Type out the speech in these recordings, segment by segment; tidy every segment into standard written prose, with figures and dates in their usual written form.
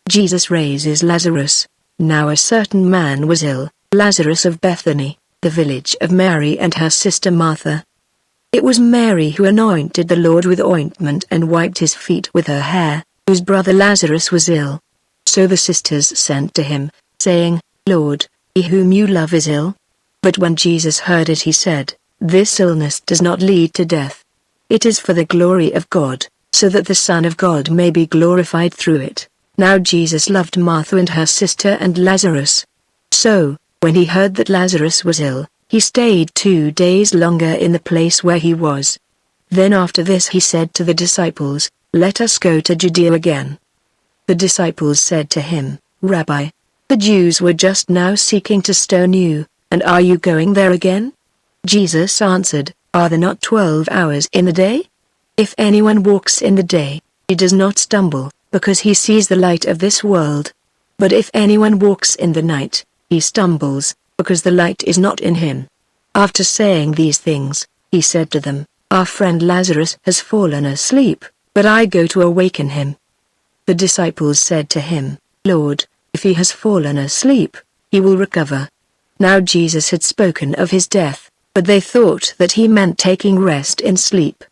Jesus raises Lazarus. Now a certain man was ill, Lazarus of Bethany, the village of Mary and her sister Martha. It was Mary who anointed the Lord with ointment and wiped his feet with her hair, whose brother Lazarus was ill. So the sisters sent to him, saying, Lord, he whom you love is ill. But when Jesus heard it, he said, This illness does not lead to death. It is for the glory of God, so that the Son of God may be glorified through it. Now Jesus loved Martha and her sister and Lazarus. So, when he heard that Lazarus was ill, he stayed 2 days longer in the place where he was. Then after this he said to the disciples, Let us go to Judea again. The disciples said to him, Rabbi, the Jews were just now seeking to stone you, and are you going there again? Jesus answered, Are there not 12 hours in the day? If anyone walks in the day, he does not stumble, because he sees the light of this world. But if anyone walks in the night, he stumbles, because the light is not in him. After saying these things, he said to them, Our friend Lazarus has fallen asleep, but I go to awaken him. The disciples said to him, Lord, if he has fallen asleep, he will recover. Now Jesus had spoken of his death, but they thought that he meant taking rest in sleep.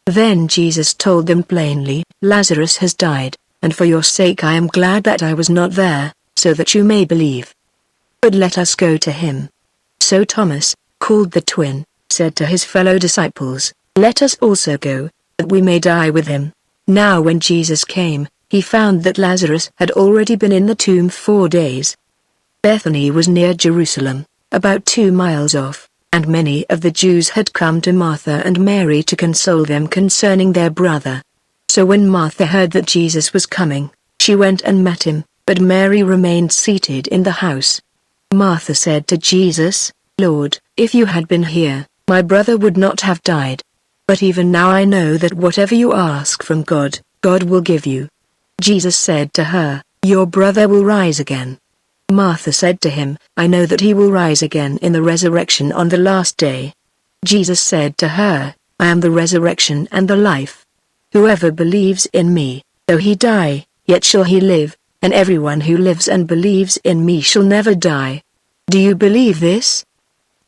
Then Jesus told them plainly, Lazarus has died, and for your sake I am glad that I was not there, so that you may believe. But let us go to him. So Thomas, called the twin, said to his fellow disciples, Let us also go, that we may die with him. Now when Jesus came, he found that Lazarus had already been in the tomb 4 days. Bethany was near Jerusalem, about 2 miles off, and many of the Jews had come to Martha and Mary to console them concerning their brother. So when Martha heard that Jesus was coming, she went and met him, but Mary remained seated in the house. Martha said to Jesus, Lord, if you had been here, my brother would not have died. But even now I know that whatever you ask from God, God will give you. Jesus said to her, Your brother will rise again. Martha said to him, I know that he will rise again in the resurrection on the last day. Jesus said to her, I am the resurrection and the life. Whoever believes in me, though he die, yet shall he live, and everyone who lives and believes in me shall never die. Do you believe this?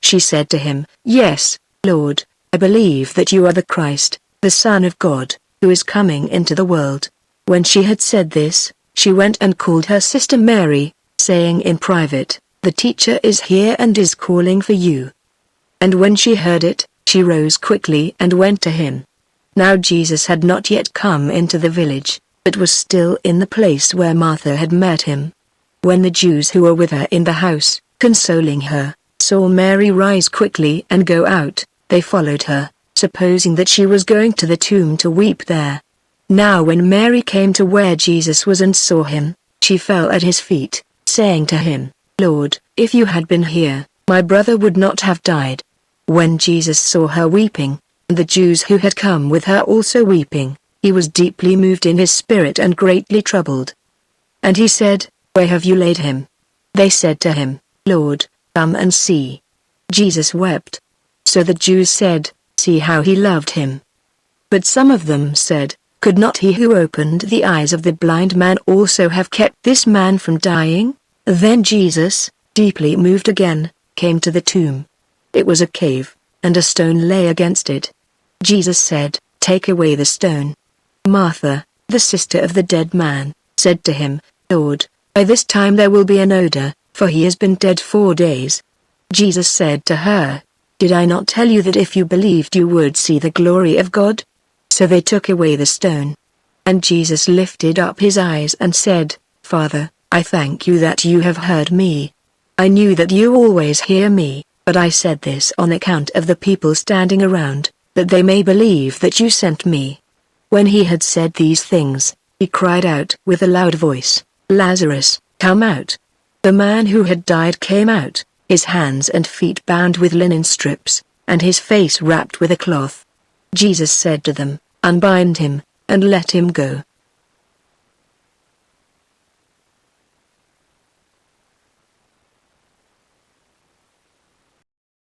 She said to him, Yes, Lord, I believe that you are the Christ, the Son of God, who is coming into the world. When she had said this, she went and called her sister Mary, saying in private, The teacher is here and is calling for you. And when she heard it, she rose quickly and went to him. Now Jesus had not yet come into the village, but was still in the place where Martha had met him. When the Jews who were with her in the house, consoling her, saw Mary rise quickly and go out, they followed her, supposing that she was going to the tomb to weep there. Now when Mary came to where Jesus was and saw him, she fell at his feet, saying to him, Lord, if you had been here, my brother would not have died. When Jesus saw her weeping, and the Jews who had come with her also weeping, he was deeply moved in his spirit and greatly troubled. And he said, Where have you laid him? They said to him, Lord, come and see. Jesus wept. So the Jews said, See how he loved him. But some of them said, Could not he who opened the eyes of the blind man also have kept this man from dying? Then Jesus, deeply moved again, came to the tomb. It was a cave, and a stone lay against it. Jesus said, Take away the stone. Martha, the sister of the dead man, said to him, Lord, by this time there will be an odor, for he has been dead 4 days. Jesus said to her, Did I not tell you that if you believed you would see the glory of God? So they took away the stone. And Jesus lifted up his eyes and said, Father, I thank you that you have heard me. I knew that you always hear me, but I said this on account of the people standing around, that they may believe that you sent me. When he had said these things, he cried out with a loud voice, Lazarus, come out. The man who had died came out, his hands and feet bound with linen strips, and his face wrapped with a cloth. Jesus said to them, Unbind him, and let him go.